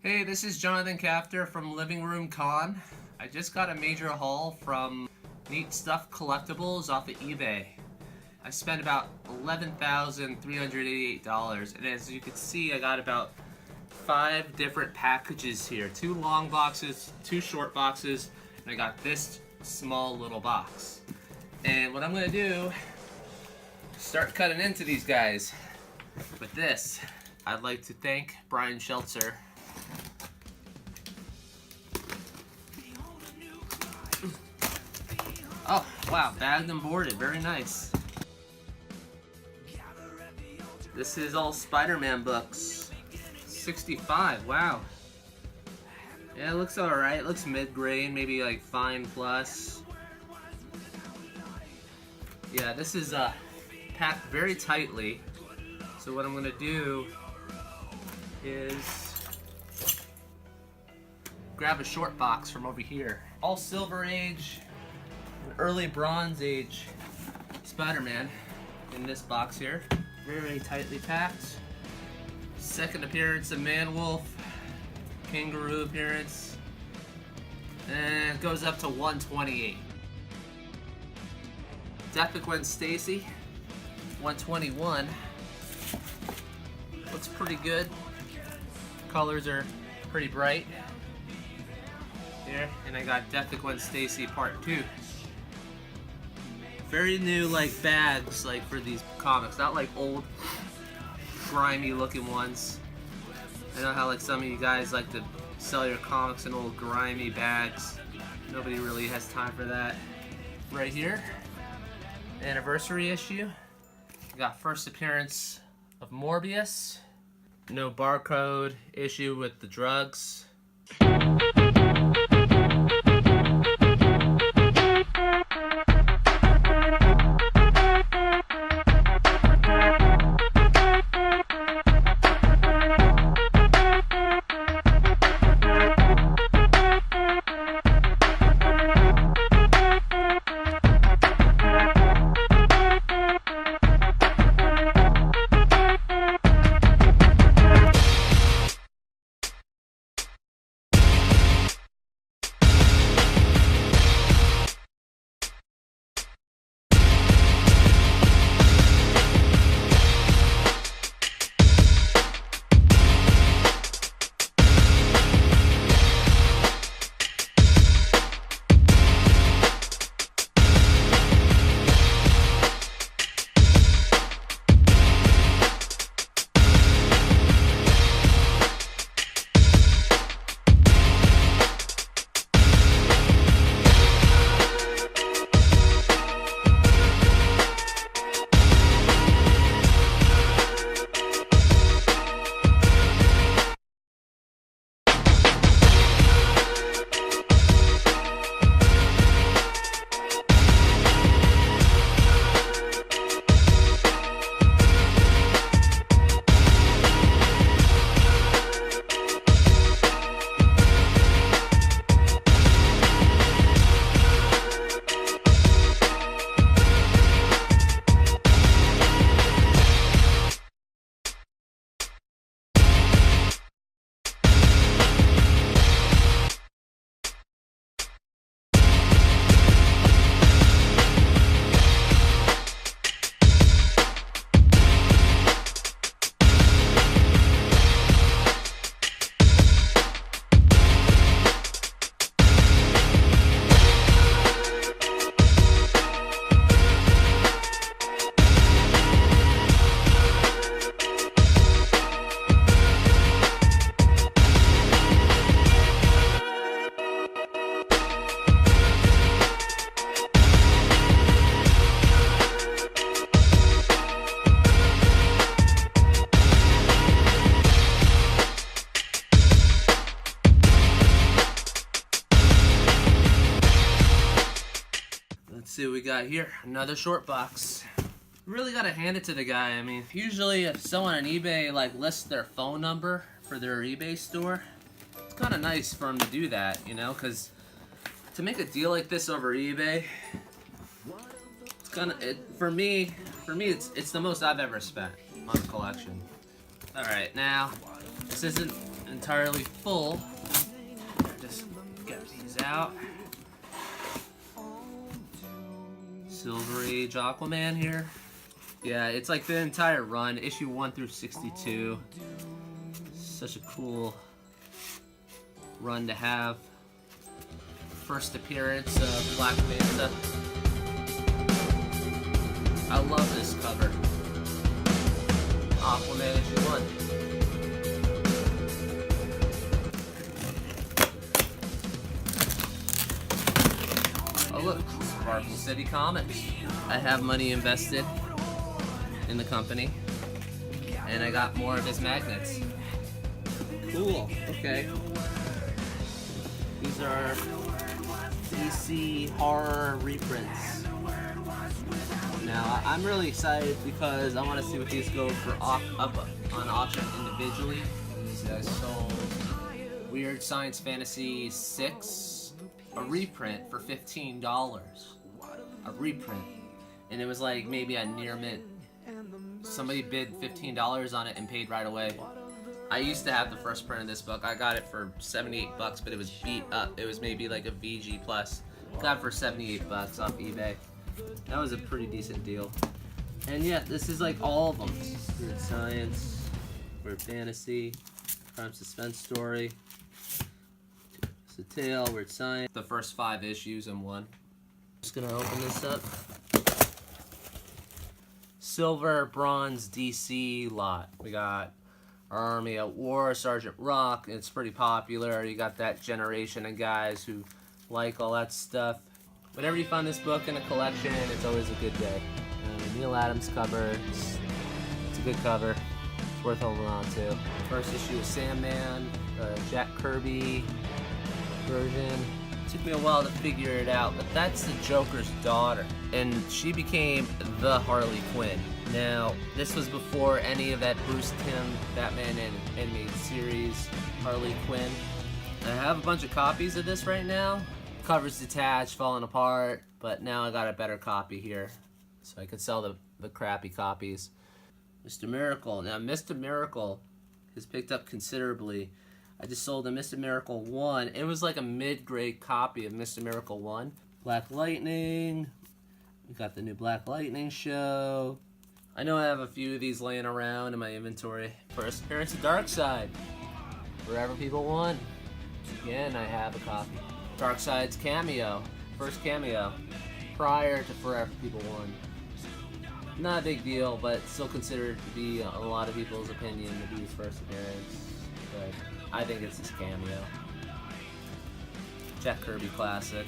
Hey, this is Jonathan Cafter from Living Room Con. I just got a major haul from Neat Stuff Collectibles off of eBay. I spent about $11,388, and as you can see, I got about 5 different packages here. 2 long boxes, 2 short boxes, and I got this small little box. And what I'm gonna do, start cutting into these guys. With this, I'd like to thank Brian Sheltzer. Oh, wow, bagged and boarded, very nice. This is all Spider-Man books. 65, wow. Yeah, it looks alright, it looks mid-grade, maybe like fine plus. Yeah, this is packed very tightly. So what I'm gonna do is grab a short box from over here. All Silver Age, early Bronze Age Spider-Man in this box here. Very tightly packed. Second appearance of Man-Wolf, Kangaroo appearance, and it goes up to 128. Death of Gwen Stacy, 121. Looks pretty good. Colors are pretty bright. Here, and I got Death of Gwen Stacy Part 2. Very new, like, bags, like, for these comics. Not like old, grimy looking ones. I know how, like, some of you guys like to sell your comics in old grimy bags. Nobody really has time for that. Right here, anniversary issue. We got first appearance of Morbius. No barcode issue with the drugs. Let's see what we got here. Another short box. Really gotta hand it to the guy. I mean, usually if someone on eBay like lists their phone number for their eBay store, it's kind of nice for them to do that, you know, because to make a deal like this over eBay, it's kind of for me it's the most I've ever spent on a collection. All right, now this isn't entirely full. Just get these out. Silver Age Aquaman here. Yeah, it's like the entire run, issue 1 through 62. Such a cool run to have. First appearance of Black Manta. I love this cover. Aquaman issue 1. Oh look, Sparkle City Comics. I have money invested in the company, and I got more of his magnets. Cool, okay. These are DC horror reprints. Now, I'm really excited because I want to see what these go for up on auction individually. These guys sold Weird Science Fantasy 6, a reprint for $15. A reprint. And it was like maybe a near mint. Somebody bid $15 on it and paid right away. I used to have the first print of this book. I got it for $78, but it was beat up. It was maybe like a VG plus. Got it for $78 off eBay. That was a pretty decent deal. And yeah, this is like all of them. Weird Science, Weird Fantasy, Crime Suspense Story, It's a Tale, Weird Science. The first 5 issues in one. Just gonna open this up. Silver, Bronze, DC lot. We got Army at War, Sergeant Rock. It's pretty popular. You got that generation of guys who like all that stuff. Whenever you find this book in a collection, it's always a good day. Neil Adams cover. It's a good cover. It's worth holding on to. First issue of Sandman, Jack Kirby version. Took me a while to figure it out, but that's the Joker's daughter, and she became the Harley Quinn. Now, this was before any of that Bruce Timm Batman and animated series Harley Quinn. I have a bunch of copies of this right now. Cover's detached, falling apart, but now I got a better copy here, so I could sell the crappy copies. Mr. Miracle. Now, Mr. Miracle has picked up considerably. I just sold a Mr. Miracle 1. It was like a mid-grade copy of Mr. Miracle 1. Black Lightning. We got the new Black Lightning show. I know I have a few of these laying around in my inventory. First appearance of Darkseid. Forever People 1. Again, I have a copy. Darkseid's cameo. First cameo. Prior to Forever People 1. Not a big deal, but still considered to be, a lot of people's opinion, to be his first appearance. But I think it's his cameo. Jack Kirby classic.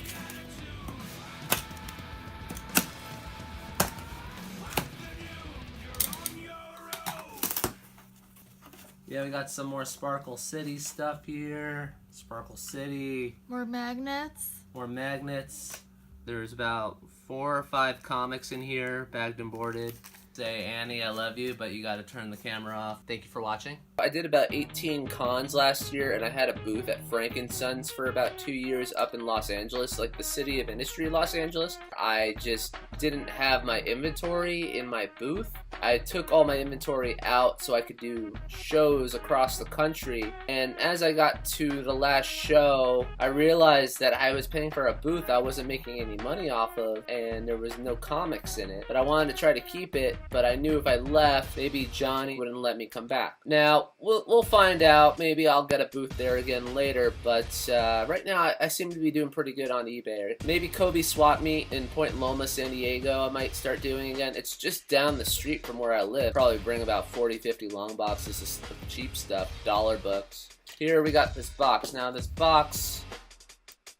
Yeah, we got some more Sparkle City stuff here. Sparkle City. More magnets. More magnets. There's about 4 or 5 comics in here, bagged and boarded. Say, Annie, I love you, but you gotta turn the camera off. Thank you for watching. I did about 18 cons last year, and I had a booth at Frank & Sons for about 2 years up in Los Angeles, like the city of industry, Los Angeles. I just didn't have my inventory in my booth. I took all my inventory out so I could do shows across the country, and as I got to the last show, I realized that I was paying for a booth I wasn't making any money off of, and there was no comics in it. But I wanted to try to keep it, but I knew if I left, maybe Johnny wouldn't let me come back. Now, we'll find out. Maybe I'll get a booth there again later, but right now I seem to be doing pretty good on eBay. Maybe Kobe Swap Meet in Point Loma, San Diego, I might start doing again. It's just down the street from where I live. Probably bring about 40-50 long boxes of cheap stuff, dollar books. Here we got this box. Now this box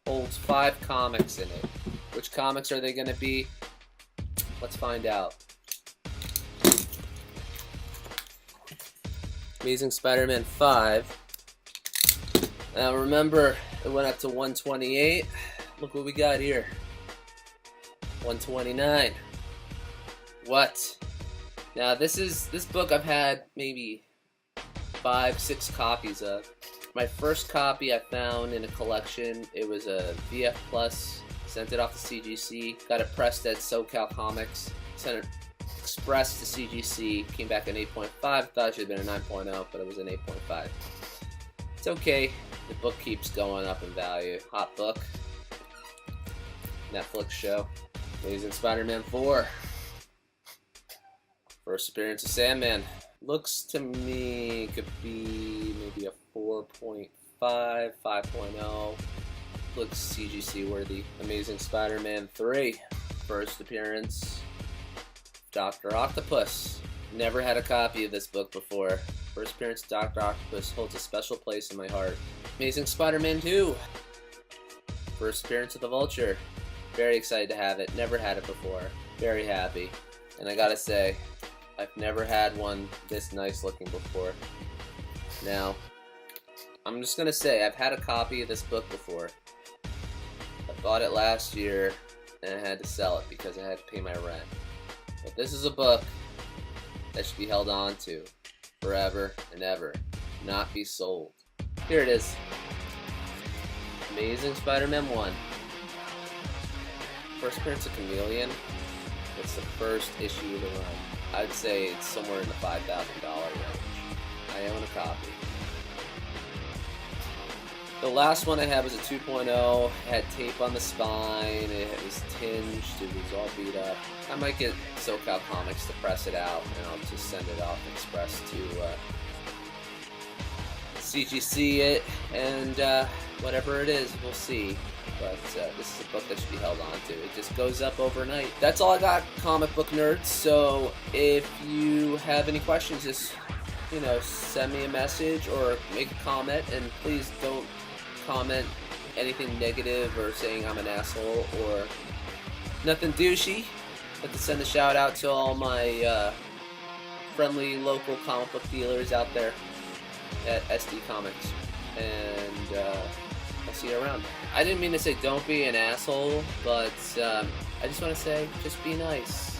holds 5 comics in it. Which comics are they going to be? Let's find out. Amazing Spider-Man 5. Now remember, it went up to 128. Look what we got here. 129. What? Now this book I've had maybe 5-6 copies of. My first copy I found in a collection. It was a VF Plus. Sent it off to CGC. Got it pressed at SoCal Comics. Sent it express to CGC. Came back an 8.5. Thought it should have been a 9.0, but it was an 8.5. It's okay. The book keeps going up in value. Hot book. Netflix show. Amazing Spider-Man 4. First appearance of Sandman. Looks to me could be maybe a 4.5, 5.0. Looks CGC worthy. Amazing Spider-Man 3. First appearance. Dr. Octopus. Never had a copy of this book before. First appearance of Dr. Octopus holds a special place in my heart. Amazing Spider-Man 2. First appearance of the Vulture. Very excited to have it. Never had it before. Very happy. And I gotta say, I've never had one this nice looking before. Now, I'm just gonna say, I've had a copy of this book before. I bought it last year, and I had to sell it because I had to pay my rent. But this is a book that should be held on to forever and ever, not be sold. Here it is. Amazing Spider-Man 1. First appearance of Chameleon. It's the first issue of the run. I'd say it's somewhere in the $5,000 range. I own a copy. The last one I had was a 2.0. It had tape on the spine. It was tinged. It was all beat up. I might get SoCal Comics to press it out, and I'll just send it off express to CGC it, and whatever it is, we'll see. But this is a book that should be held on to. It just goes up overnight. That's all I got, comic book nerds. So if you have any questions, just, you know, send me a message or make a comment, and please don't comment anything negative or saying I'm an asshole or nothing douchey. I'd like to send a shout out to all my friendly local comic book dealers out there at SD Comics, and I'll see you around. I didn't mean to say don't be an asshole, but I just want to say just be nice.